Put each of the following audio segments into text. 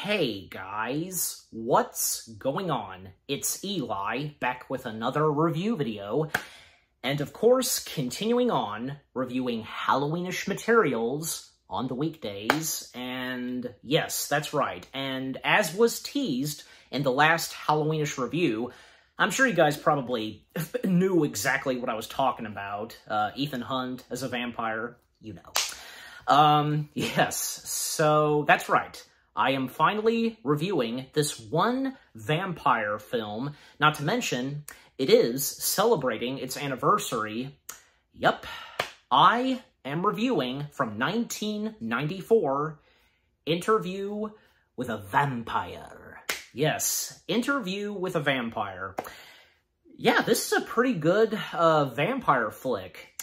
Hey guys, what's going on? It's Eli, back with another review video, and of course, continuing on, reviewing Halloweenish materials on the weekdays, and yes, that's right, and as was teased in the last Halloweenish review, I'm sure you guys probably knew exactly what I was talking about. Ethan Hunt as a vampire, you know. Yes, so that's right. I am finally reviewing this one vampire film, not to mention, it is celebrating its anniversary. Yep, I am reviewing from 1994, Interview with a Vampire. Yes, Interview with a Vampire. Yeah, this is a pretty good vampire flick,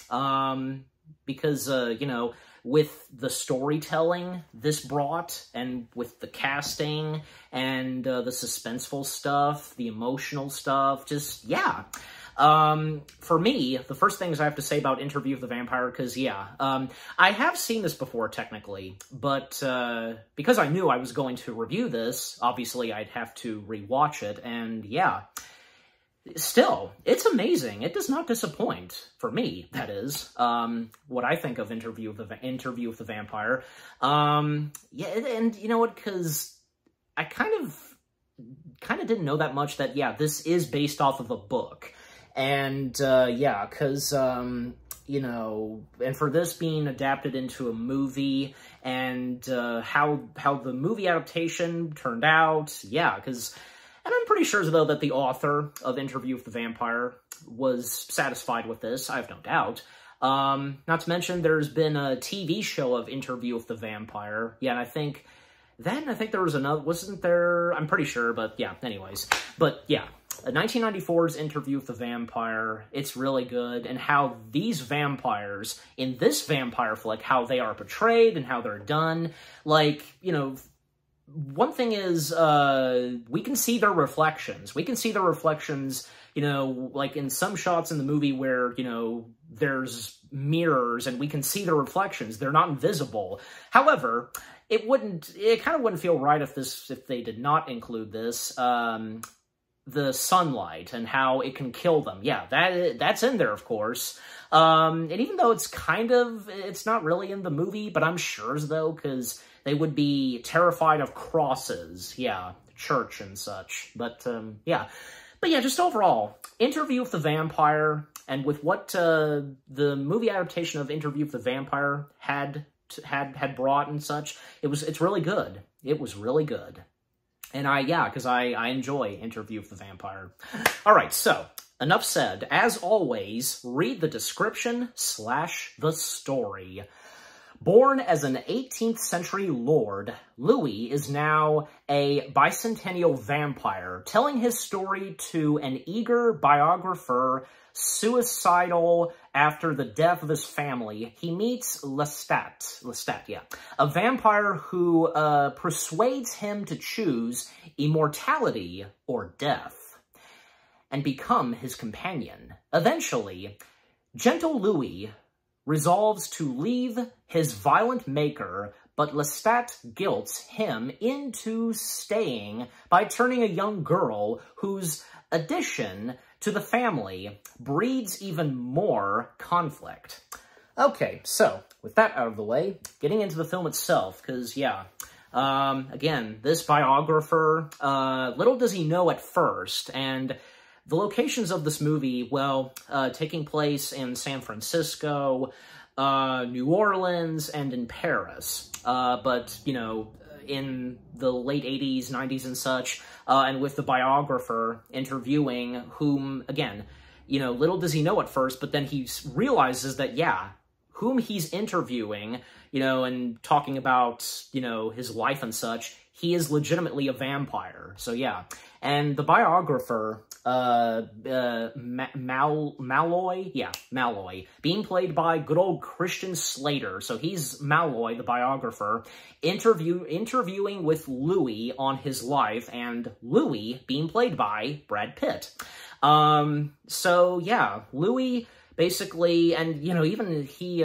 because, you know, with the storytelling this brought, and with the casting, and the suspenseful stuff, the emotional stuff, just, yeah. For me, the first things I have to say about Interview with the Vampire, because, yeah, I have seen this before, technically, but, because I knew I was going to review this, obviously I'd have to rewatch it, and, yeah. Still, it's amazing. It does not disappoint, for me, that is, what I think of Interview with the Vampire. Yeah, and you know what, because I kind of didn't know that much that, yeah, this is based off of a book. And, yeah, because, you know, and for this being adapted into a movie, and, how the movie adaptation turned out, yeah, because... And I'm pretty sure, though, that the author of Interview with the Vampire was satisfied with this, I have no doubt. Not to mention, there's been a TV show of Interview with the Vampire. Yeah, and I think there was another, wasn't there? I'm pretty sure, but yeah, anyways. But yeah, 1994's Interview with the Vampire, it's really good, and how these vampires, in this vampire flick, how they are portrayed and how they're done, like, you know... One thing is, we can see their reflections. We can see their reflections, you know, like in some shots in the movie where, you know, there's mirrors and we can see the reflections. They're not invisible. However, it kind of wouldn't feel right if they did not include this, the sunlight and how it can kill them. Yeah, that's in there, of course. And even though it's not really in the movie, but I'm sure as though, because they would be terrified of crosses. Yeah, church and such. But, yeah. But yeah, just overall, Interview with the Vampire, and with what the movie adaptation of Interview with the Vampire had brought and such, it's really good. It was really good. And because I enjoy Interview with the Vampire. All right, so, enough said. As always, read the description / the story. Born as an 18th century lord, Louis is now a bicentennial vampire, telling his story to an eager biographer, suicidal after the death of his family. He meets Lestat, yeah, a vampire who persuades him to choose immortality or death, and become his companion. Eventually, gentle Louis resolves to leave his violent maker, but Lestat guilts him into staying by turning a young girl whose addition to the family breeds even more conflict. Okay, so, with that out of the way, getting into the film itself, because, yeah, again, this biographer, little does he know at first, and the locations of this movie, well, taking place in San Francisco, New Orleans, and in Paris. But, you know, in the late 80s, 90s, and such, and with the biographer interviewing whom, again, you know, little does he know at first, but then he realizes that, yeah, whom he's interviewing, you know, and talking about, you know, his life and such, he is legitimately a vampire. So, yeah. And the biographer, Malloy, yeah, Malloy, being played by good old Christian Slater. So he's Malloy, the biographer, interviewing with Louis on his life, and Louis being played by Brad Pitt. So yeah, Louis basically, and, you know, even he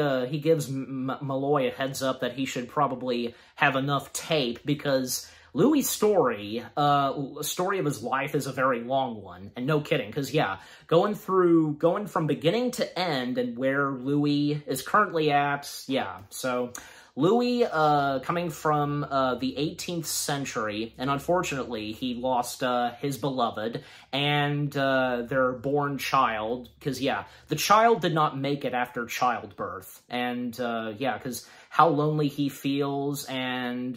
gives Malloy a heads up that he should probably have enough tape, because Louis' story of his life is a very long one, and no kidding, because, yeah, going from beginning to end and where Louis is currently at, yeah, so Louis, coming from the 18th century, and unfortunately, he lost his beloved and their born child, because, yeah, the child did not make it after childbirth, and, yeah, because how lonely he feels, and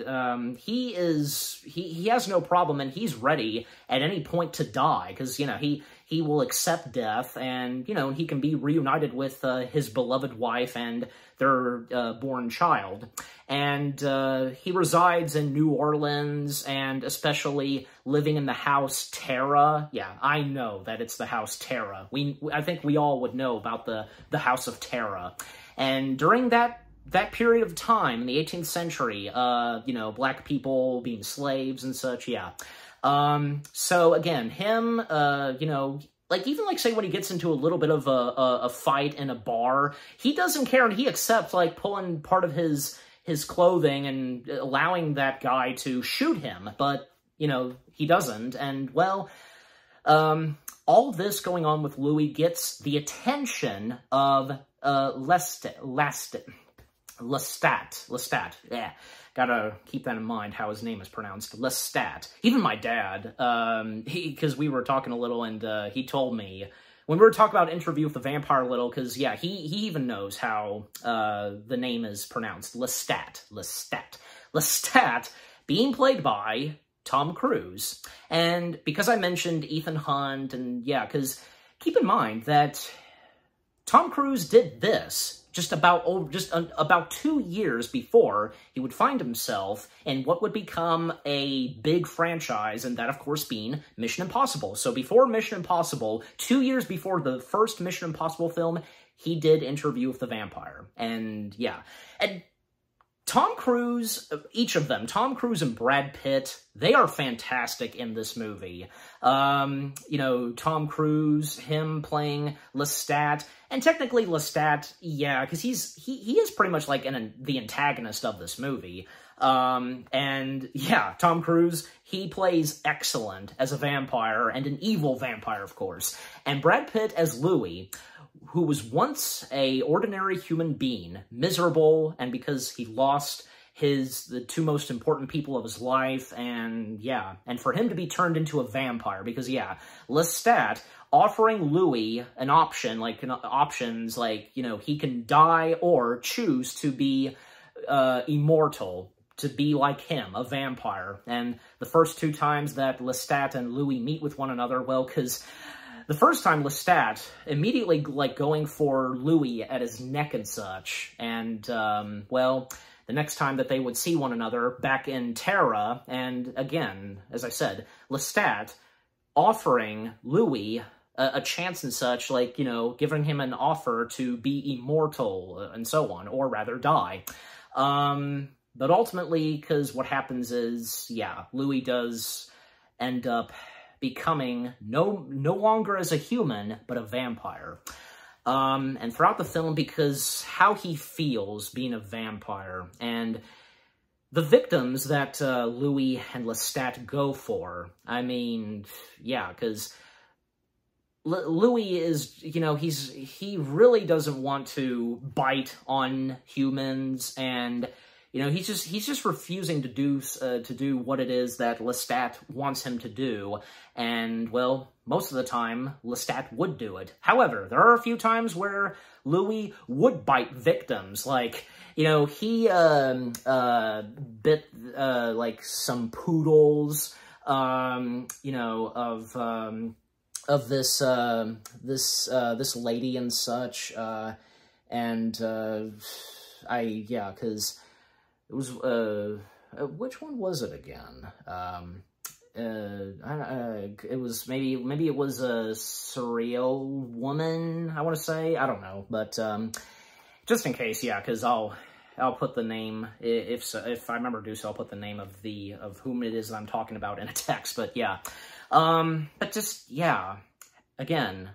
he has no problem, and he's ready at any point to die, because, you know, he will accept death, and, you know, he can be reunited with his beloved wife and their born child. And he resides in New Orleans, and especially living in the House Terra. Yeah, I know that it's the House Terra. I think we all would know about the House of Terra. And during that period of time in the 18th century, you know, black people being slaves and such, yeah. So again, him, you know, like, even, like, say, when he gets into a little bit of a fight in a bar, he doesn't care, and he accepts, like, pulling part of his clothing and allowing that guy to shoot him, but, you know, he doesn't, and, well, all this going on with Louis gets the attention of, Lestat, yeah. Gotta keep that in mind, how his name is pronounced. Lestat. Even my dad, because we were talking a little, and he told me, when we were talking about Interview with the Vampire a little, because, yeah, he even knows how the name is pronounced. Lestat. Lestat being played by Tom Cruise. And because I mentioned Ethan Hunt, and, yeah, because keep in mind that Tom Cruise did this just about 2 years before he would find himself in what would become a big franchise, and that, of course, being Mission Impossible. So before Mission Impossible, 2 years before the first Mission Impossible film, he did Interview with the Vampire. And, yeah. And Tom Cruise, each of them, Tom Cruise and Brad Pitt, they are fantastic in this movie. You know, Tom Cruise, him playing Lestat, and technically Lestat, yeah, because he is pretty much like the antagonist of this movie. And yeah, Tom Cruise, he plays excellent as a vampire, and an evil vampire, of course. And Brad Pitt as Louis, who was once a ordinary human being, miserable, and because he lost the two most important people of his life, and yeah, and for him to be turned into a vampire, because yeah, Lestat offering Louis an option, like, options, like, you know, he can die or choose to be immortal, to be like him, a vampire. And the first 2 times that Lestat and Louis meet with one another, well, because the first time, Lestat immediately, like, going for Louis at his neck and such, and, well, the next time that they would see one another back in Terra, and again, as I said, Lestat offering Louis a chance and such, like, you know, giving him an offer to be immortal and so on, or rather die. But ultimately, because what happens is, yeah, Louis does end up becoming no longer as a human, but a vampire. And throughout the film, because how he feels being a vampire, and the victims that Louis and Lestat go for, I mean, yeah, because Louis is, you know, he really doesn't want to bite on humans, and, you know, he's just refusing to do what it is that Lestat wants him to do, and, well, most of the time, Lestat would do it. However, there are a few times where Louis would bite victims, like, you know, he bit, like, some poodles, you know, of this lady and such, and, yeah, because it was, which one was it again? It was, maybe it was a Surreal Woman, I want to say, I don't know, but, just in case, yeah, because I'll put the name, if I remember to do so, I'll put the name of whom it is that I'm talking about in a text, but yeah. But just, yeah, again,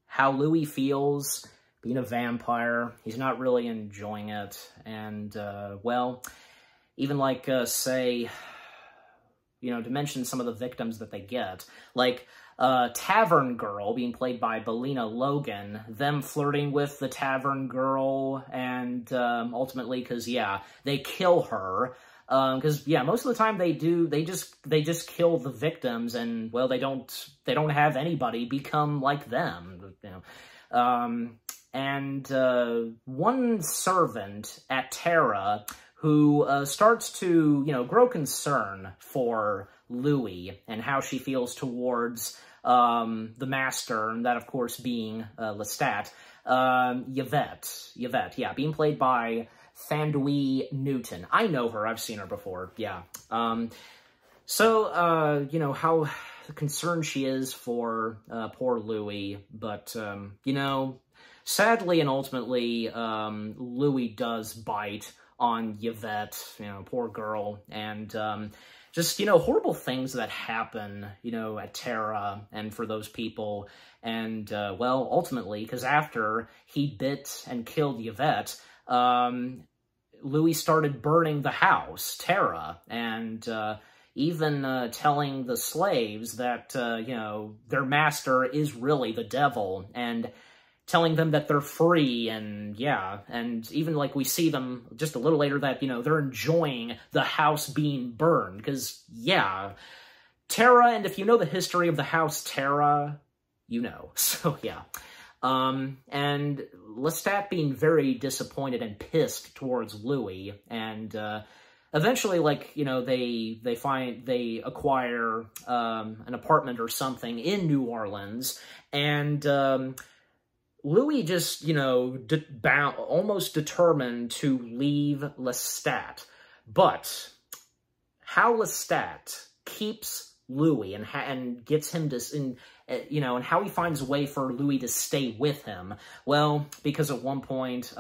how Louis feels being a vampire, he's not really enjoying it, and, well, even like, say, to mention some of the victims that they get. Like, Tavern Girl, being played by Belina Logan, them flirting with the Tavern Girl, and ultimately, because, yeah, they kill her. Because, yeah, most of the time they just kill the victims, and, well, they don't have anybody become like them, and one servant at Terra who starts to, grow concern for Louis and how she feels towards the master, and that, of course, being Lestat. Yvette, yeah, being played by Thandwi Newton. I know her. I've seen her before, yeah. So, how concerned she is for poor Louis, but, sadly and ultimately, Louis does bite on Yvette, poor girl, and just, horrible things that happen, at Terra and for those people, and, well, ultimately, because after he bit and killed Yvette, Louis started burning the house, Terra, and even telling the slaves that, their master is really the devil, and telling them that they're free, and yeah, and even, like, we see them just a little later that, they're enjoying the house being burned, because, yeah, Terra, and if you know the history of the house Terra, so, yeah. And Lestat being very disappointed and pissed towards Louis, and, eventually, like, they acquire, an apartment or something in New Orleans, and, Louis just, almost determined to leave Lestat. But how Lestat keeps Louis and gets him to, and how he finds a way for Louis to stay with him. Well, because at one point,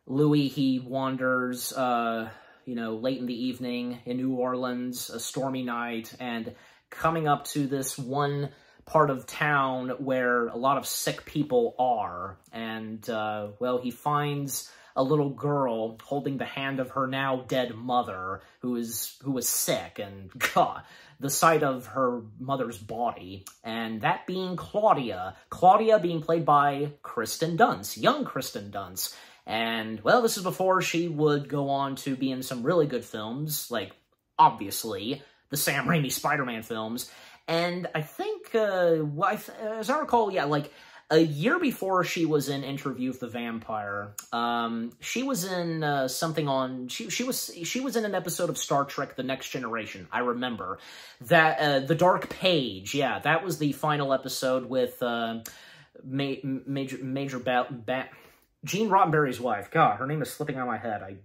Louis, he wanders, late in the evening in New Orleans, a stormy night, and coming up to this one part of town where a lot of sick people are, and, well, he finds a little girl holding the hand of her now dead mother, who was sick, and, God, the sight of her mother's body, and that being Claudia being played by Kristen Dunst, young Kristen Dunst, and, well, this is before she would go on to be in some really good films, like, obviously, the Sam Raimi Spider-Man films. And I think, as I recall, yeah, like, a year before she was in Interview with the Vampire, she was in something on, she was in an episode of Star Trek The Next Generation, I remember. That, The Dark Page, yeah, that was the final episode with Gene Roddenberry's wife. God, her name is slipping out of my head.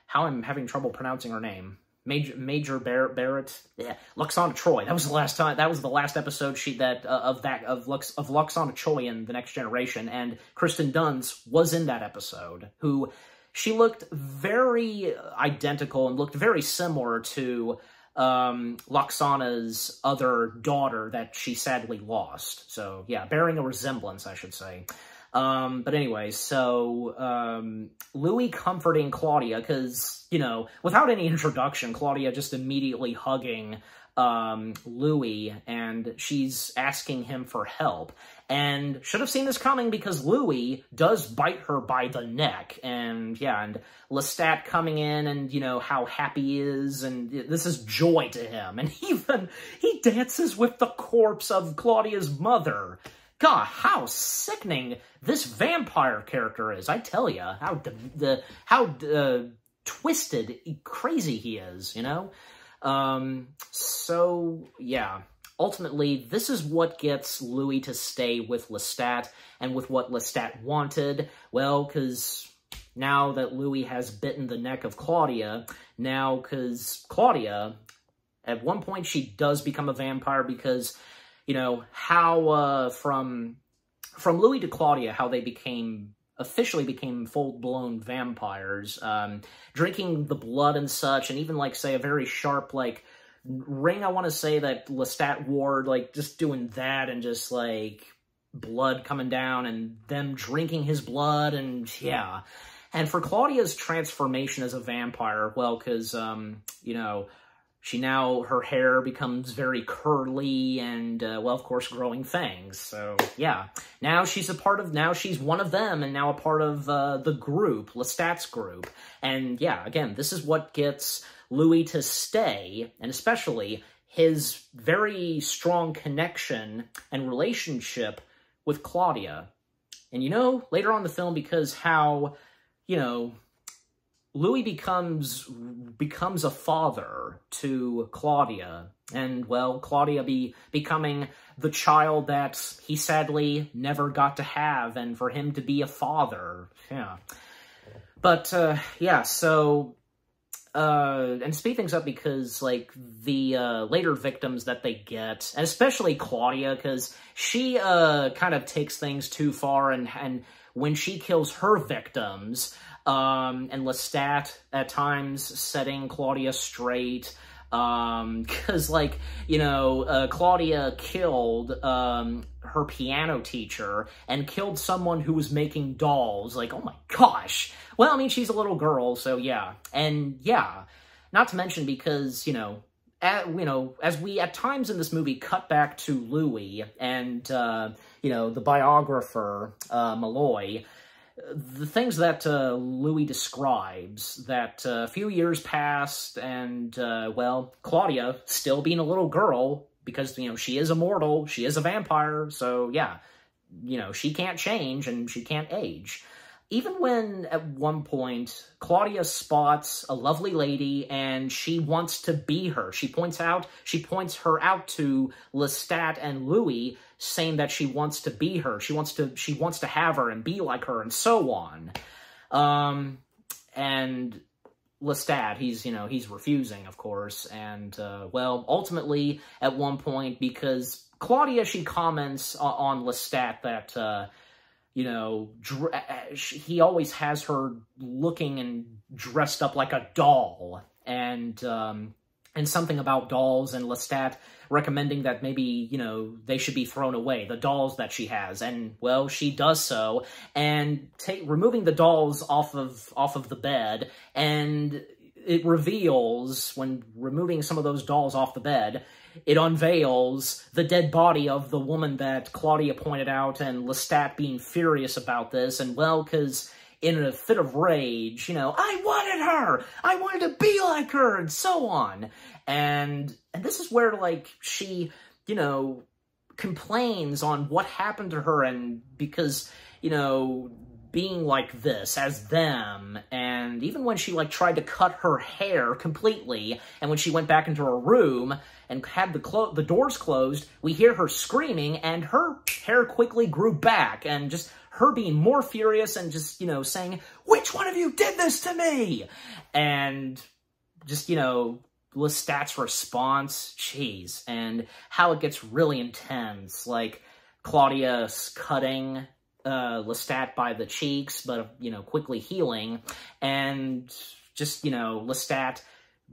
How I'm having trouble pronouncing her name. Major Barrett, yeah, Luxana Troy. That was the last time. That was the last episode of Luxana Troy in The Next Generation, and Kristen Dunst was in that episode. Who she looked very identical and looked very similar to Luxana's other daughter that she sadly lost. So yeah, bearing a resemblance, I should say. But anyway, so, Louis comforting Claudia, because, without any introduction, Claudia just immediately hugging, Louis, and she's asking him for help, and should have seen this coming because Louis does bite her by the neck, and, yeah, and Lestat coming in, and, how happy he is, and this is joy to him, and even, he dances with the corpse of Claudia's mother. God, how sickening this vampire character is, I tell ya. How twisted, crazy he is, So, yeah. Ultimately, this is what gets Louis to stay with Lestat, and with what Lestat wanted. Well, because now that Louis has bitten the neck of Claudia, because Claudia, at one point, she does become a vampire because, how, from Louis to Claudia, how they officially became full-blown vampires, drinking the blood and such, and even, like, say, a very sharp, like, ring, I want to say, that Lestat wore, like, just doing that, and just, like, blood coming down, and them drinking his blood, and, yeah. And for Claudia's transformation as a vampire, well, because, her hair becomes very curly and, well, of course, growing fangs. So, yeah. Now she's one of them and now a part of the group, Lestat's group. And, yeah, again, this is what gets Louis to stay, and especially his very strong connection and relationship with Claudia. And, later on in the film, because how, Louis becomes a father to Claudia, and, well, Claudia becoming the child that he sadly never got to have, and for him to be a father, yeah. But, yeah, so, and speed things up because, like, the, later victims that they get, and especially Claudia, because she, kind of takes things too far, and when she kills her victims, and Lestat at times setting Claudia straight, because, like, Claudia killed, her piano teacher and killed someone who was making dolls. Like, oh my gosh. Well, I mean, she's a little girl, so yeah. And yeah, not to mention because, as we at times in this movie cut back to Louis and, the biographer, Malloy, the things that Louis describes, that a few years passed and, well, Claudia, still being a little girl, because, she is immortal, she is a vampire, so, yeah, she can't change and she can't age. Even when, at one point, Claudia spots a lovely lady and she wants to be her. She points her out to Lestat and Louis, saying that she wants to be her. She wants to have her and be like her and so on. And Lestat, he's refusing, of course. And, well, ultimately, at one point, because Claudia, she comments on Lestat that, he always has her looking and dressed up like a doll, and something about dolls, and Lestat recommending that maybe, they should be thrown away, the dolls that she has, and, well, she does so, and removing the dolls off of the bed, and it reveals, when removing some of those dolls off the bed, it unveils the dead body of the woman that Claudia pointed out, and Lestat being furious about this, and, well, because in a fit of rage, I wanted her! I wanted to be like her! And so on. And this is where, like, she, complains on what happened to her, and because, being like this, as them, and even when she, like, tried to cut her hair completely, and when she went back into her room and had the doors closed, we hear her screaming, and her hair quickly grew back, and just her being more furious and just, saying, which one of you did this to me? And just, Lestat's response, jeez, and how it gets really intense, like, Claudia's cutting Lestat by the cheeks, but, quickly healing, and just, Lestat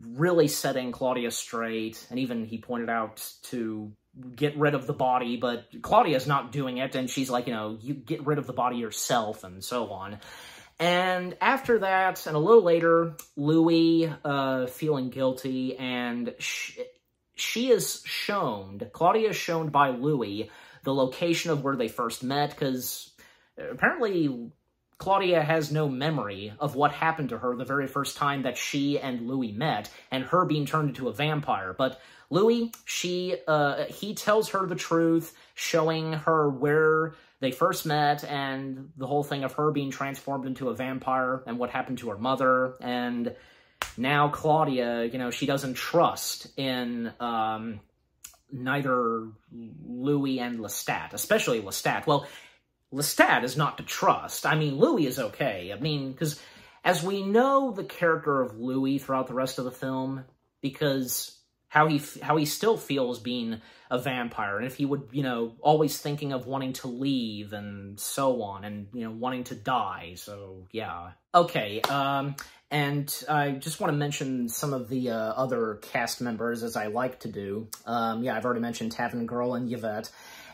really setting Claudia straight, and even he pointed out to get rid of the body, but Claudia's not doing it, and she's like, you get rid of the body yourself, and so on. And after that, and a little later, Louis, feeling guilty, and Claudia is shown by Louis the location of where they first met, because apparently Claudia has no memory of what happened to her the very first time that she and Louis met, and her being turned into a vampire. But Louis, he tells her the truth, showing her where they first met, and the whole thing of her being transformed into a vampire, and what happened to her mother, and now Claudia, she doesn't trust in, neither Louis and Lestat, especially Lestat. Well, Lestat is not to trust. I mean, Louis is okay. I mean, because as we know the character of Louis throughout the rest of the film, because how he still feels being a vampire, and if he would, always thinking of wanting to leave and so on, and, wanting to die, so, yeah. Okay, and I just want to mention some of the other cast members, as I like to do. Yeah, I've already mentioned Tavern Girl and Yvette.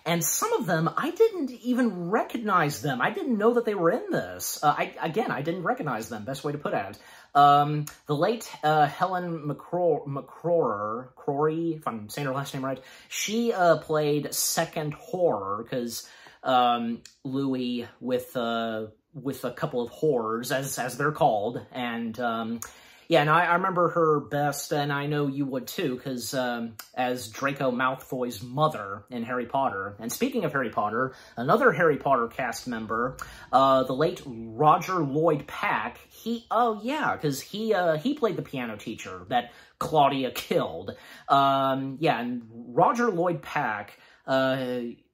And some of them, I didn't even recognize them. I didn't know that they were in this. I didn't recognize them, best way to put it. The late Helen McCrory, if I'm saying her last name right, she played Second Horror, because Louis with a couple of horrors, as they're called, and yeah, and I remember her best, and I know you would too, because as Draco Malfoy's mother in Harry Potter. And speaking of Harry Potter, another Harry Potter cast member, the late Roger Lloyd Pack, because he played the piano teacher that Claudia killed. Yeah, and Roger Lloyd Pack,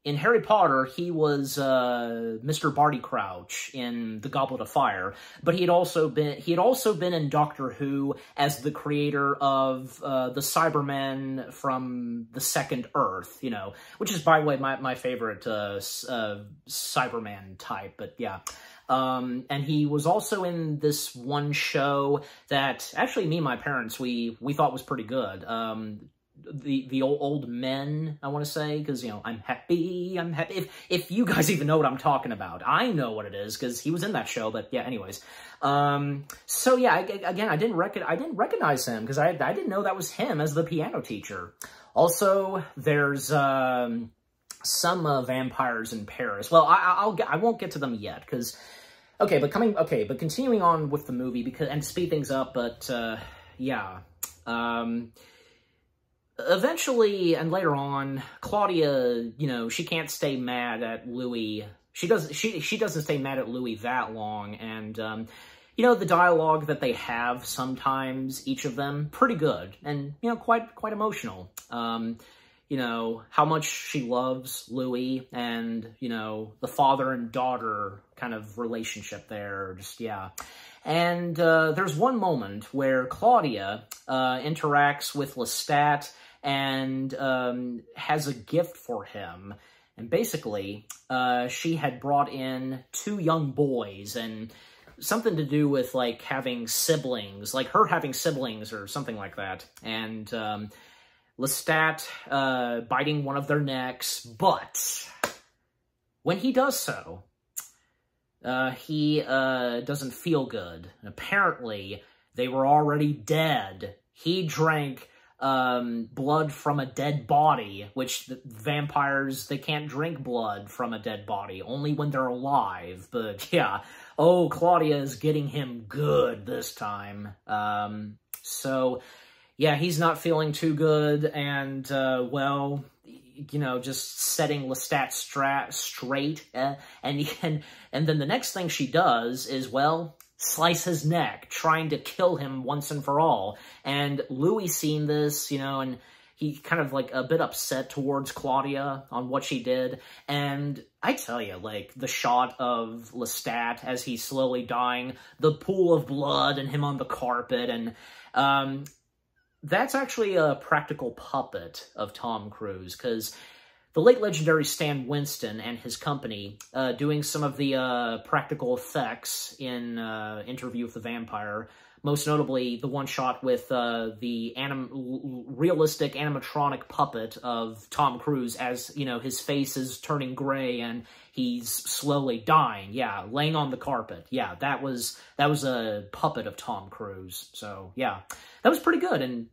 in Harry Potter, he was Mr. Barty Crouch in The Goblet of Fire, but he had also been in Doctor Who as the creator of the Cybermen from the Second Earth, you know, which is, by the way, my favorite Cyberman type. But yeah. And he was also in this one show that actually me and my parents, we thought was pretty good. The old men, I want to say, because, you know, I'm happy. If you guys even know what I'm talking about, I know what it is, because he was in that show, but yeah, anyways. So yeah, again, I didn't recognize him, because I didn't know that was him as the piano teacher. Also, there's, some, vampires in Paris. Well, I won't get to them yet, because, but continuing on with the movie, and to speed things up, but, yeah, eventually, and later on, Claudia, you know, she can't stay mad at Louis. She doesn't stay mad at Louis that long, and, you know, the dialogue that they have sometimes, each of them, pretty good, and, you know, quite emotional. You know, how much she loves Louis, and, you know, the father and daughter kind of relationship there, just, yeah. And there's one moment where Claudia interacts with Lestat and has a gift for him. And basically, she had brought in 2 young boys, and something to do with, like, having siblings, like her having siblings or something like that. And Lestat biting one of their necks, but when he does so, he doesn't feel good. Apparently, they were already dead. He drank blood from a dead body, which vampires, they can't drink blood from a dead body, only when they're alive. But yeah, oh, Claudia is getting him good this time. So yeah, he's not feeling too good, and well, you know, just setting Lestat straight, and then the next thing she does is, well, slice his neck, trying to kill him once and for all. And Louis seen this, you know, and he kind of, like, a bit upset towards Claudia on what she did. And I tell you, like, the shot of Lestat as he's slowly dying, the pool of blood and him on the carpet, and that's actually a practical puppet of Tom Cruise, because the late legendary Stan Winston and his company, doing some of the practical effects in Interview with the Vampire, most notably the one shot with the realistic animatronic puppet of Tom Cruise as, you know, his face is turning gray and he's slowly dying. Yeah, laying on the carpet. Yeah, that was a puppet of Tom Cruise. So, yeah, that was pretty good. And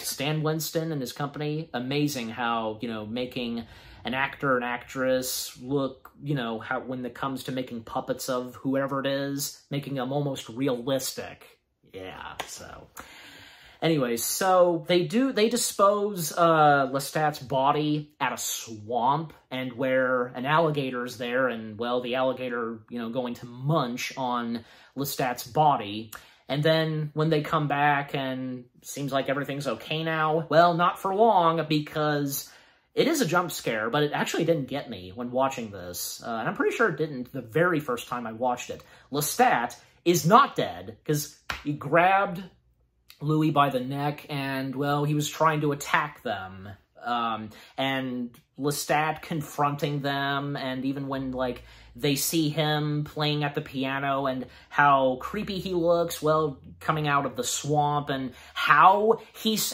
Stan Winston and his company, amazing how, you know, making an actor and actress look, you know, how when it comes to making puppets of whoever it is, making them almost realistic. Yeah, so anyways, so they dispose Lestat's body at a swamp, and where an alligator's there, and, well, the alligator, you know, going to munch on Lestat's body. And then when they come back and seems like everything's okay now, well, not for long, because it is a jump scare, but it actually didn't get me when watching this. And I'm pretty sure it didn't the very first time I watched it. Lestat is not dead, because he grabbed Louis by the neck and, well, he was trying to attack them. And Lestat confronting them, and even when, like, they see him playing at the piano and how creepy he looks, well, coming out of the swamp, and how he's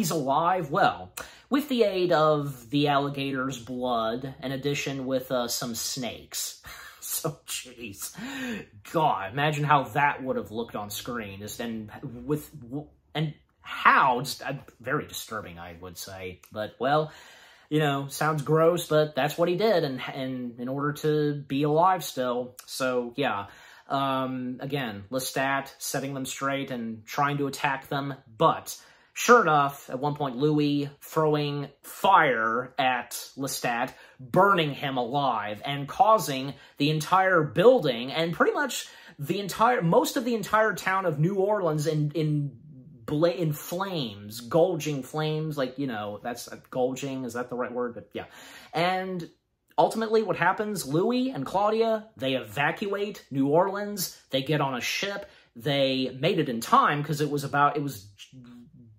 alive, well, with the aid of the alligator's blood, in addition with some snakes. So, jeez. God, imagine how that would have looked on screen. Very disturbing, I would say. But, well, you know, sounds gross, but that's what he did, and in order to be alive still. So, yeah. Again, Lestat setting them straight and trying to attack them, but sure enough, at one point, Louis throwing fire at Lestat, burning him alive, and causing the entire building, and pretty much most of the entire town of New Orleans in flames, gulging flames, like, you know, that's gulging, is that the right word? But yeah. And ultimately, what happens, Louis and Claudia, they evacuate New Orleans, they get on a ship, they made it in time, because it was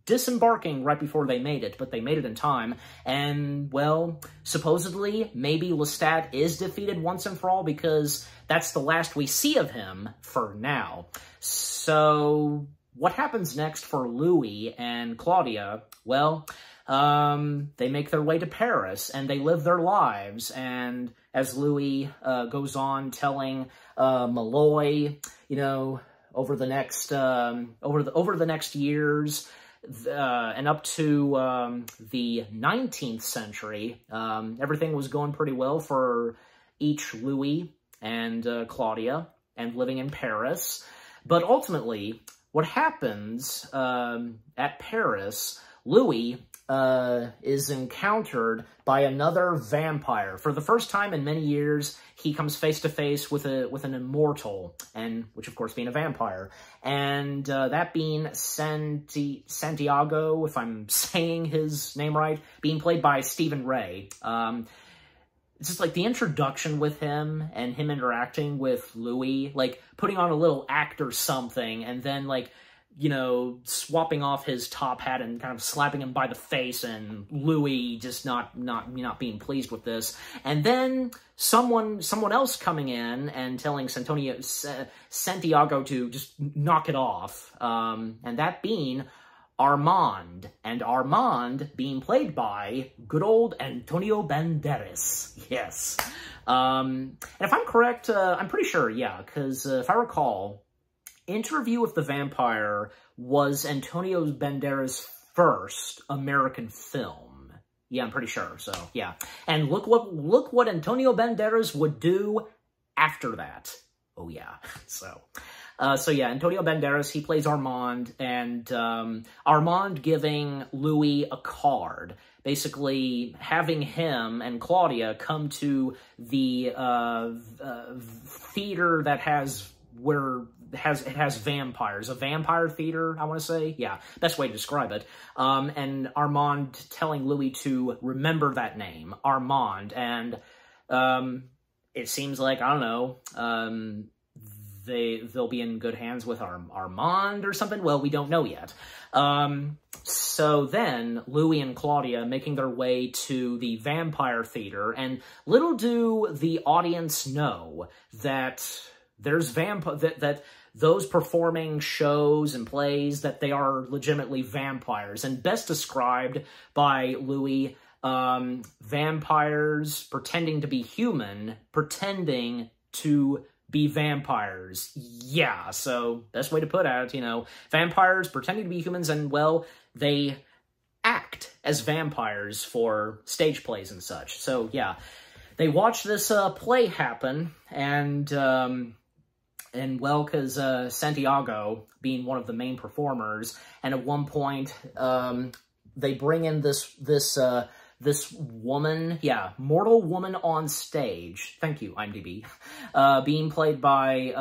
disembarking right before they made it, but they made it in time, and, well, supposedly, maybe Lestat is defeated once and for all, because that's the last we see of him for now. So, what happens next for Louis and Claudia? Well, they make their way to Paris, and they live their lives, and as Louis goes on telling Malloy, you know, over the next years, and up to the 19th century, everything was going pretty well for each Louis and Claudia, and living in Paris. But ultimately, what happens at Paris, Louis is encountered by another vampire. For the first time in many years, he comes face to face with an immortal, and which of course being a vampire, and that being Santiago, if I'm saying his name right, being played by Stephen Ray. It's just like the introduction with him and him interacting with Louis, like putting on a little act or something, and then like, you know, swapping off his top hat and kind of slapping him by the face, and Louis just not being pleased with this. And then someone else coming in and telling Santiago to just knock it off. And that being Armand, and Armand being played by good old Antonio Banderas. Yes. And if I'm correct, I'm pretty sure, yeah, because if I recall, Interview with the Vampire was Antonio Banderas' first American film. Yeah, I'm pretty sure, so, yeah. And look what Antonio Banderas would do after that. Oh, yeah, so yeah, Antonio Banderas, he plays Armand, and Armand giving Louis a card, basically having him and Claudia come to the theater that has vampires, a vampire theater, I want to say. Yeah, best way to describe it. And Armand telling Louis to remember that name, Armand, and it seems like, I don't know, they'll be in good hands with Armand or something. Well, we don't know yet. So then, Louis and Claudia making their way to the vampire theater, and little do the audience know that there's that those performing shows and plays, that they are legitimately vampires, and best described by Louis, vampires pretending to be human, pretending to be vampires. Yeah, so best way to put it, you know, vampires pretending to be humans, and, well, they act as vampires for stage plays and such. So, yeah, they watch this play happen, and well, because Santiago being one of the main performers, and at one point, they bring in this woman, yeah, mortal woman on stage. Thank you, IMDb. Being played by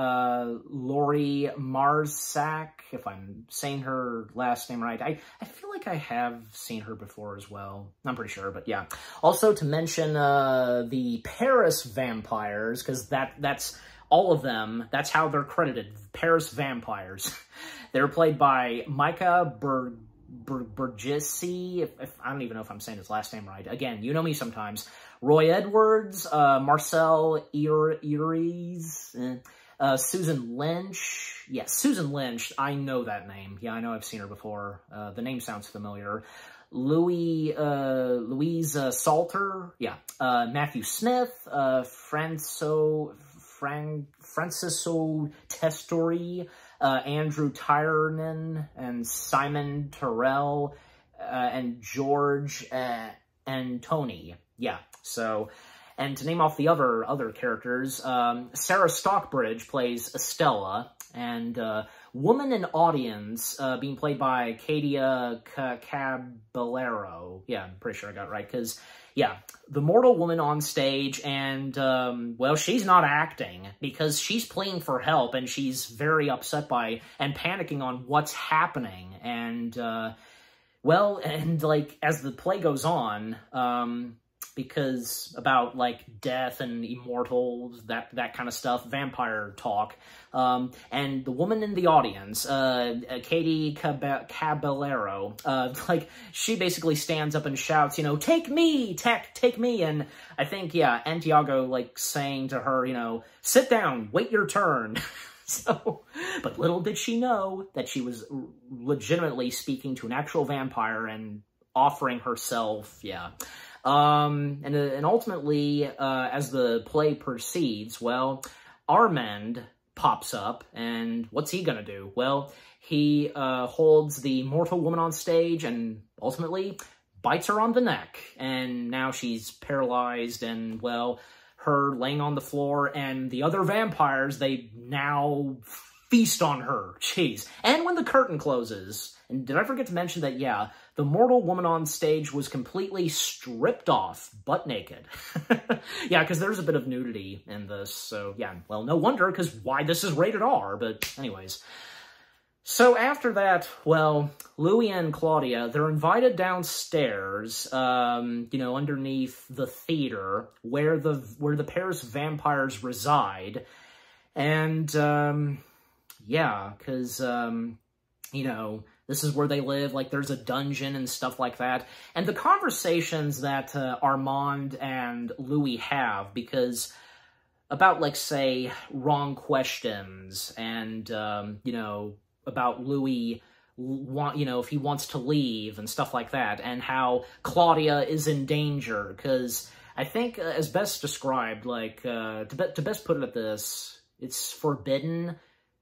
Laurie Marsac, if I'm saying her last name right. I feel like I have seen her before as well. I'm pretty sure, but yeah. Also to mention the Paris vampires, because that's all of them, that's how they're credited, Paris vampires. They're played by Micah Bergesi, if I don't even know if I'm saying his last name right. Again, you know me sometimes. Roy Edwards, Marcel Iris, Susan Lynch. Yes, Susan Lynch. I know that name. Yeah, I know I've seen her before. The name sounds familiar. Louise Salter, yeah, Matthew Smith, Francisco Testori, Andrew Tyernan, and Simon Terrell, and George and Tony. Yeah, so, and to name off the other characters, Sarah Stockbridge plays Estella, and Woman in Audience, being played by Katia Caballero. Yeah, I'm pretty sure I got it right, because, yeah, the mortal woman on stage, and, well, she's not acting, because she's pleading for help, and she's very upset by, and panicking on what's happening, and, well, and, like, as the play goes on, because about, like, death and immortals, that kind of stuff, vampire talk. And the woman in the audience, Katie Caballero, like, she basically stands up and shouts, you know, take me, take me, and I think, yeah, Antiago, like, saying to her, you know, sit down, wait your turn. So, but little did she know that she was legitimately speaking to an actual vampire and offering herself, yeah. And ultimately, as the play proceeds, well, Armand pops up, and what's he gonna do? Well, he holds the mortal woman on stage and ultimately bites her on the neck, and now she's paralyzed, and, well, her laying on the floor, and the other vampires, they now feast on her. Jeez. And when the curtain closes, and did I forget to mention that, yeah, the mortal woman on stage was completely stripped off, butt naked. Yeah, because there's a bit of nudity in this, so yeah, well, no wonder, because why this is rated R, but anyways. So after that, well, Louis and Claudia, they're invited downstairs, you know, underneath the theater, where the Paris vampires reside, and, yeah, because, you know, this is where they live, like, there's a dungeon and stuff like that. And the conversations that Armand and Louis have, because about, like, say, wrong questions, and, you know, about Louis, you know, if he wants to leave and stuff like that, and how Claudia is in danger, because I think, as best described, like, to best put it at this, it's forbidden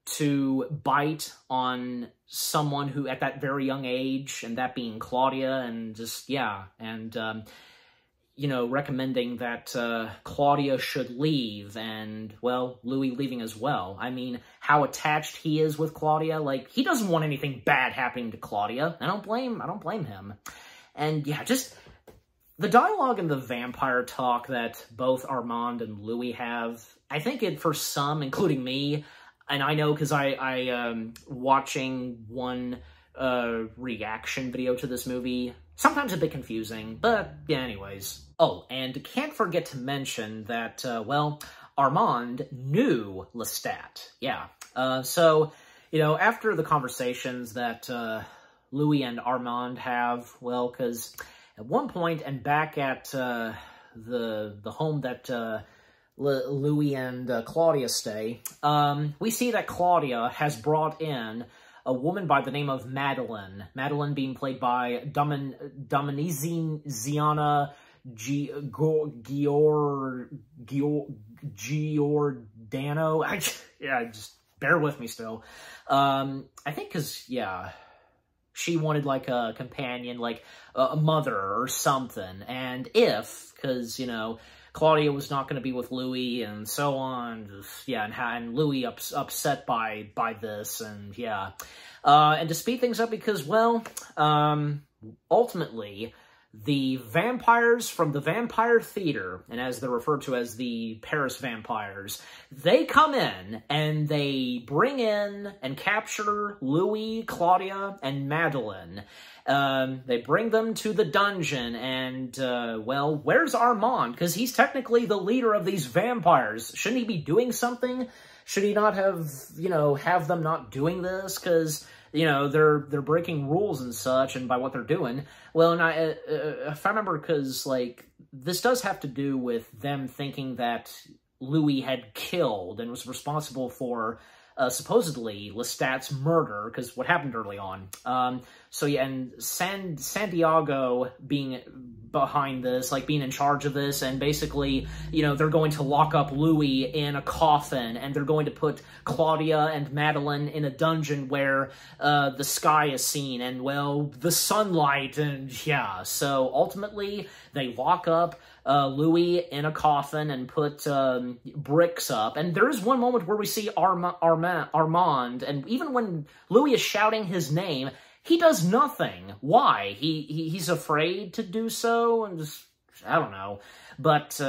to bite on someone who, at that very young age, and that being Claudia, and just, yeah, and, you know, recommending that Claudia should leave, and, well, Louis leaving as well. I mean, how attached he is with Claudia, like, he doesn't want anything bad happening to Claudia. I don't blame him. And, yeah, just the dialogue and the vampire talk that both Armand and Louis have, I think it, for some, including me, and I know because I watching one reaction video to this movie, sometimes a bit confusing, but yeah, anyways. Oh, and can't forget to mention that, well, Armand knew Lestat. Yeah. So, you know, after the conversations that Louis and Armand have, well, because at one point, and back at the home that Louis and Claudia stay, we see that Claudia has brought in a woman by the name of Madeline. Madeline being played by Dominiziana Giordano. Yeah, just bear with me still. I think because, yeah, she wanted, like, a companion, like a mother or something. And because, you know, Claudia was not going to be with Louis, and so on. Just, yeah, and Louis upset by this, and yeah. And to speed things up, because, well, ultimately, the vampires from the Vampire Theater, and as they're referred to as the Paris vampires, they come in, and they bring in and capture Louis, Claudia, and Madeline. They bring them to the dungeon, and, well, where's Armand? Because he's technically the leader of these vampires. Shouldn't he be doing something? Should he not have, you know, have them not doing this? Because, you know, they're breaking rules and such, and by what they're doing. Well, and if I remember, because, like, this does have to do with them thinking that Louis had killed and was responsible for supposedly Lestat's murder, because what happened early on. So yeah, and Santiago being behind this, like being in charge of this, and basically, you know, they're going to lock up Louis in a coffin, and they're going to put Claudia and Madeline in a dungeon where the sky is seen, and, well, the sunlight, and yeah, so ultimately, they lock up Louis in a coffin and put bricks up. And there is one moment where we see Armand, and even when Louis is shouting his name, he does nothing. Why? He's afraid to do so, and just, I don't know. But,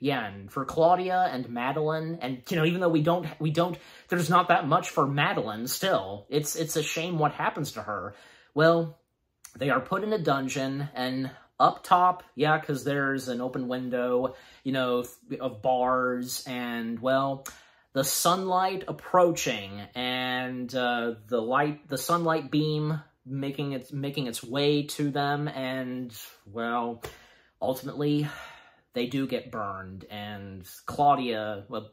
yeah, and for Claudia and Madeline, and, you know, even though we don't, there's not that much for Madeline still. It's a shame what happens to her. Well, they are put in a dungeon, and up top, yeah, because there's an open window, you know, of bars, and, well, the sunlight approaching, and the sunlight beam making its way to them, and, well, ultimately, they do get burned, and Claudia, well,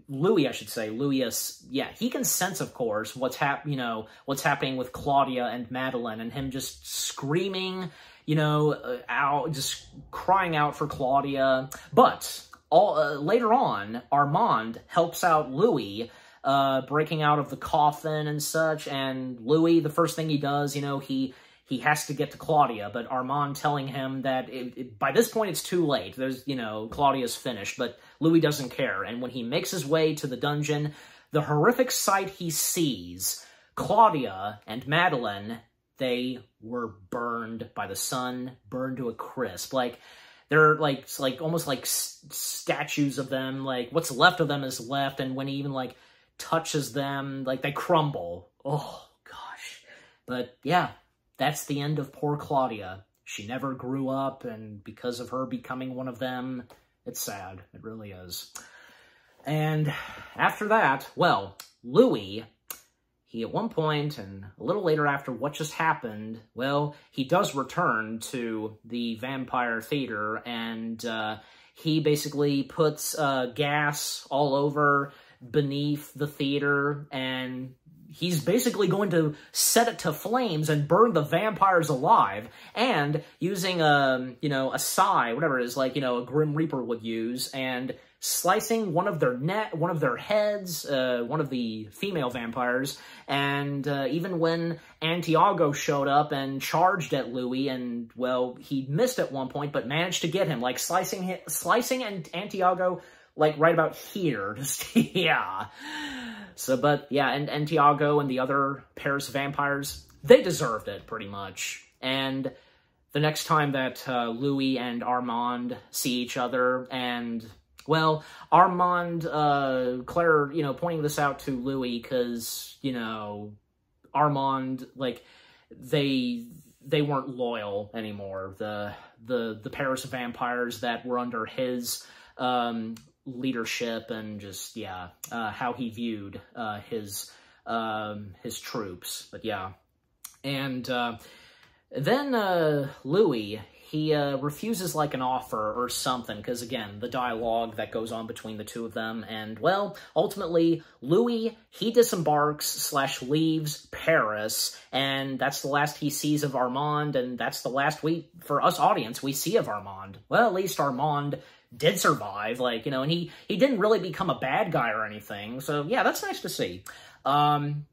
Louis, I should say, Louis, yeah, he can sense, of course, what's happening with Claudia and Madeline, and him just screaming, you know, out, just crying out for Claudia. But later on, Armand helps out Louis, breaking out of the coffin and such, and Louis, the first thing he does, you know, he has to get to Claudia, but Armand telling him that by this point it's too late. There's, you know, Claudia's finished, but Louis doesn't care. And when he makes his way to the dungeon, the horrific sight he sees, Claudia and Madeline, they were burned by the sun, burned to a crisp. Like, they're like almost like statues of them. Like, what's left of them is left, and when he even, like, touches them, like, they crumble. Oh, gosh. But, yeah. That's the end of poor Claudia. She never grew up, and because of her becoming one of them, it's sad. It really is. And after that, well, Louis, he at one point, and a little later after what just happened, well, he does return to the Vampire Theater, and he basically puts gas all over beneath the theater, and he's basically going to set it to flames and burn the vampires alive, and using you know, a sai, whatever it is, like, you know, a Grim Reaper would use, and slicing one of their heads, one of the female vampires, and even when Antiago showed up and charged at Louis, and, well, he missed at one point, but managed to get him, like, slicing and Antiago, like, right about here, just, yeah. So, but, yeah, and Antiago and the other Paris vampires, they deserved it, pretty much. And the next time that Louis and Armand see each other, and, well, Armand, Claire, you know, pointing this out to Louis, because, you know, Armand, like, they weren't loyal anymore. The Paris vampires that were under his, leadership, and just, yeah, how he viewed his troops. But yeah, and then Louis, he refuses, like, an offer or something, because, again, the dialogue that goes on between the two of them, and, well, ultimately, Louis, he disembarks / leaves Paris, and that's the last he sees of Armand, and that's the last for us audience, we see of Armand. Well, at least Armand did survive, like, you know, and he didn't really become a bad guy or anything, so, yeah, that's nice to see. And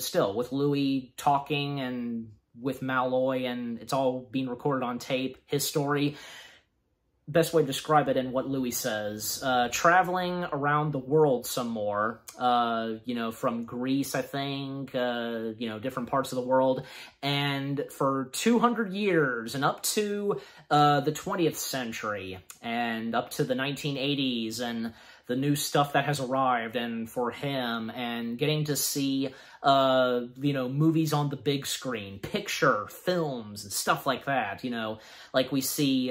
still, with Louis talking, and with Malloy, and it's all being recorded on tape, his story, best way to describe it in what Louis says, traveling around the world some more, you know, from Greece, I think, you know, different parts of the world, and for 200 years, and up to the 20th century, and up to the 1980s, and the new stuff that has arrived, and for him, and getting to see, you know, movies on the big screen, picture films, and stuff like that, you know, like we see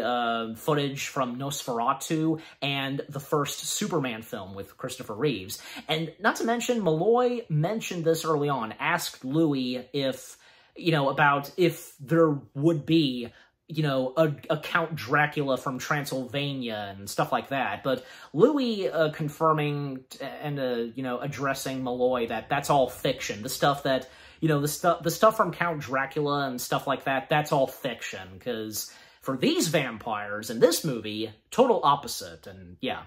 footage from Nosferatu and the first Superman film with Christopher Reeves. And not to mention, Malloy mentioned this early on, asked Louis if, you know, about if there would be you know, a Count Dracula from Transylvania and stuff like that. But Louis confirming and, you know, addressing Malloy that that's all fiction. The stuff that, you know, the stuff from Count Dracula and stuff like that, that's all fiction. Because for these vampires in this movie, total opposite. And yeah.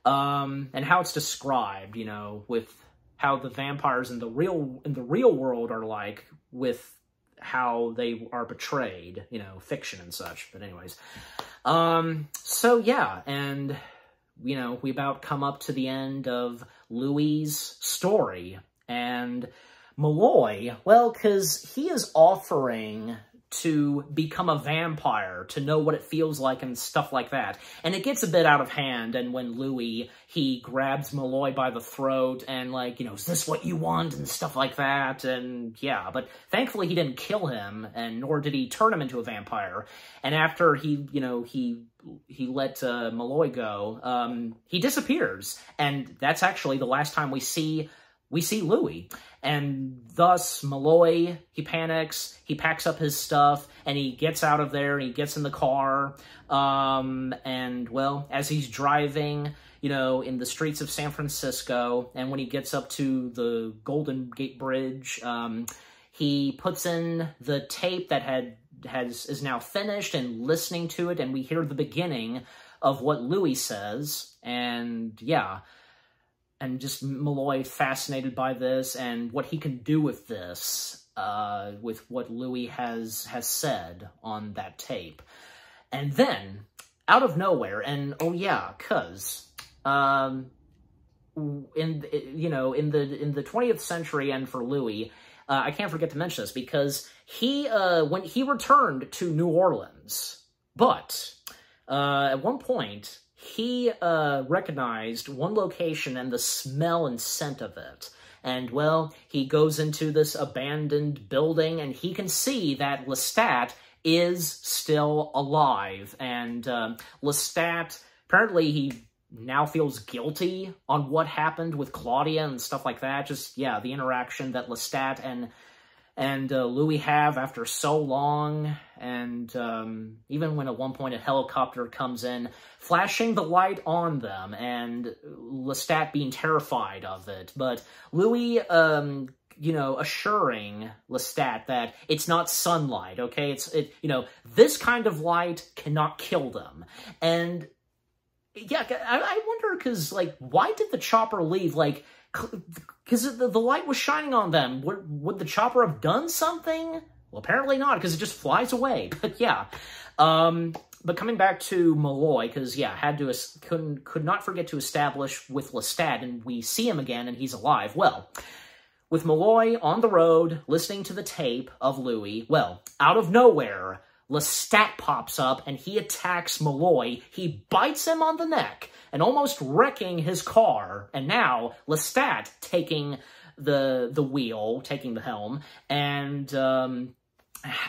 And how it's described, you know, with how the vampires in the real world are like, with how they are portrayed, you know, fiction and such. But anyways, so yeah, and, you know, we about come up to the end of Louis' story, and Malloy, well, because he is offering to become a vampire, to know what it feels like and stuff like that. And it gets a bit out of hand, and when Louis, he grabs Malloy by the throat and, like, you know, is this what you want? And stuff like that, and yeah. But thankfully he didn't kill him, and nor did he turn him into a vampire. And after he, you know, he let Malloy go, he disappears. And that's actually the last time we see Louis. And thus, Malloy, he panics, he packs up his stuff, and he gets out of there, and he gets in the car, and, well, as he's driving, you know, in the streets of San Francisco, and when he gets up to the Golden Gate Bridge, he puts in the tape that is now finished, and listening to it, and we hear the beginning of what Louis says, and, yeah. And just Malloy fascinated by this and what he can do with this, with what Louis has said on that tape. And then, out of nowhere, and oh yeah, cause, in the 20th century and for Louis, I can't forget to mention this because when he returned to New Orleans, but, at one point, he recognized one location and the smell and scent of it. And, well, he goes into this abandoned building, and he can see that Lestat is still alive. And Lestat, apparently he now feels guilty on what happened with Claudia and stuff like that. Just, yeah, the interaction that Lestat and Louis have after so long, and even when at one point a helicopter comes in, flashing the light on them, and Lestat being terrified of it, but Louis, you know, assuring Lestat that it's not sunlight, okay? You know, this kind of light cannot kill them. And, yeah, I wonder, because, like, why did the chopper leave, like, because the light was shining on them. Would the chopper have done something? Well, apparently not, because it just flies away. But yeah. But coming back to Malloy, because, yeah, could not forget to establish with Lestat, and we see him again, and he's alive. Well, with Malloy on the road, listening to the tape of Louis, well, out of nowhere, Lestat pops up, and he attacks Malloy. He bites him on the neck, and almost wrecking his car. And now, Lestat taking the wheel, taking the helm, and,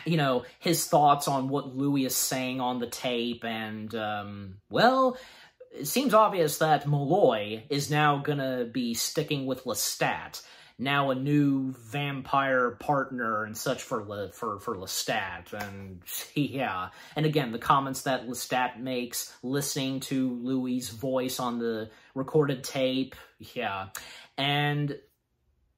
you know, his thoughts on what Louis is saying on the tape, and, well, it seems obvious that Malloy is now gonna be sticking with Lestat. Now a new vampire partner and such for Lestat, and yeah. And again, the comments that Lestat makes, listening to Louis' voice on the recorded tape, yeah. And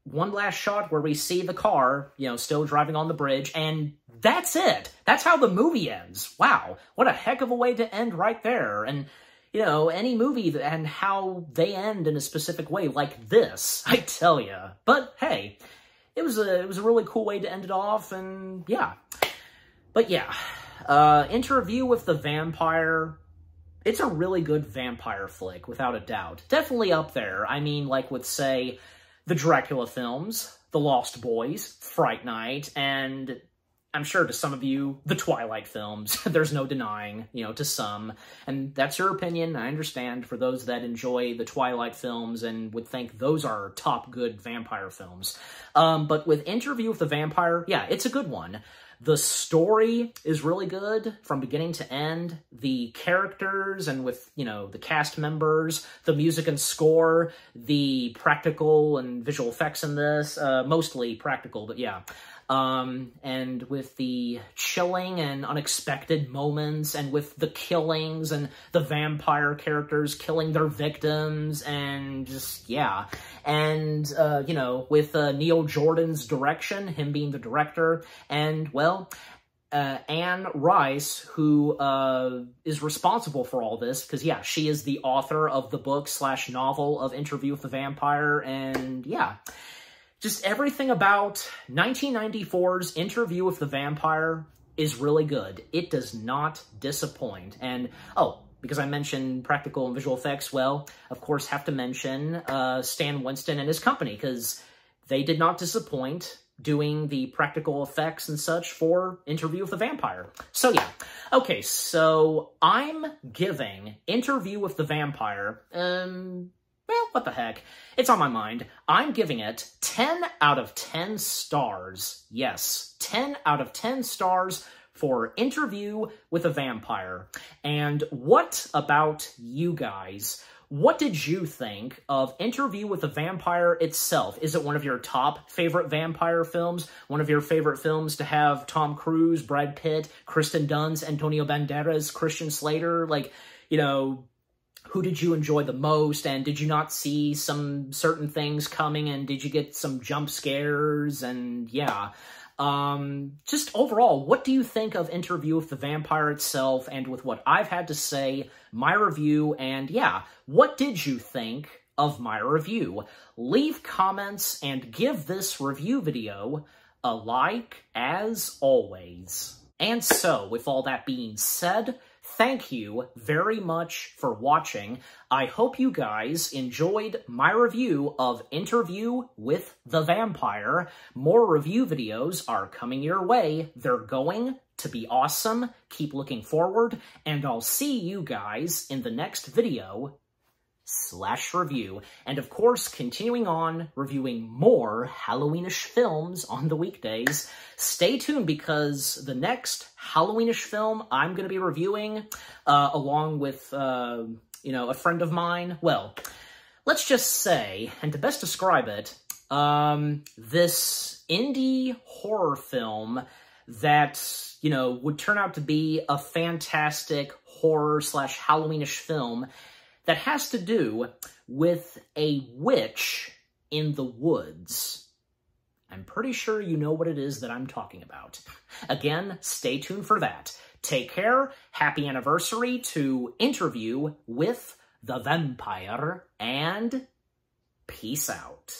one last shot where we see the car, you know, still driving on the bridge, and that's it. That's how the movie ends. Wow, what a heck of a way to end right there. And, you know, any movie and how they end in a specific way like this, I tell ya. But hey, it was a really cool way to end it off, and yeah. But yeah, Interview with the Vampire, it's a really good vampire flick, without a doubt. Definitely up there. I mean, like with, say, the Dracula films, The Lost Boys, Fright Night, and I'm sure to some of you, the Twilight films. There's no denying, you know, to some. And that's your opinion, I understand, for those that enjoy the Twilight films and would think those are top good vampire films. But with Interview with the Vampire, yeah, it's a good one. The story is really good from beginning to end. The characters and with, you know, the cast members, the music and score, the practical and visual effects in this, mostly practical, but yeah. And with the chilling and unexpected moments, and with the killings and the vampire characters killing their victims, and just, yeah. And, you know, with Neil Jordan's direction, him being the director, and, well, Anne Rice, who is responsible for all this, because, yeah, she is the author of the book/novel of Interview with the Vampire, and, yeah, just everything about 1994's Interview with the Vampire is really good. It does not disappoint. And, oh, because I mentioned practical and visual effects, well, of course, have to mention Stan Winston and his company, because they did not disappoint doing the practical effects and such for Interview with the Vampire. So, yeah. Okay, so I'm giving Interview with the Vampire, well, what the heck. It's on my mind. I'm giving it 10 out of 10 stars. Yes, 10 out of 10 stars for Interview with a Vampire. And what about you guys? What did you think of Interview with a Vampire itself? Is it one of your top favorite vampire films? One of your favorite films to have Tom Cruise, Brad Pitt, Kristen Dunst, Antonio Banderas, Christian Slater? Like, you know, who did you enjoy the most? And did you not see some certain things coming? And did you get some jump scares? And yeah. Just overall, what do you think of Interview with the Vampire itself, and with what I've had to say, my review, and yeah, what did you think of my review? Leave comments and give this review video a like, as always. And so, with all that being said, thank you very much for watching. I hope you guys enjoyed my review of Interview with the Vampire. More review videos are coming your way. They're going to be awesome. Keep looking forward, and I'll see you guys in the next video /review. And of course, continuing on reviewing more Halloweenish films on the weekdays. Stay tuned, because the next Halloweenish film I'm going to be reviewing, along with, you know, a friend of mine, well, let's just say, and to best describe it, this indie horror film that, you know, would turn out to be a fantastic horror/Halloweenish film that has to do with a witch in the woods. I'm pretty sure you know what it is that I'm talking about. Again, stay tuned for that. Take care, happy anniversary to Interview with the Vampire, and peace out.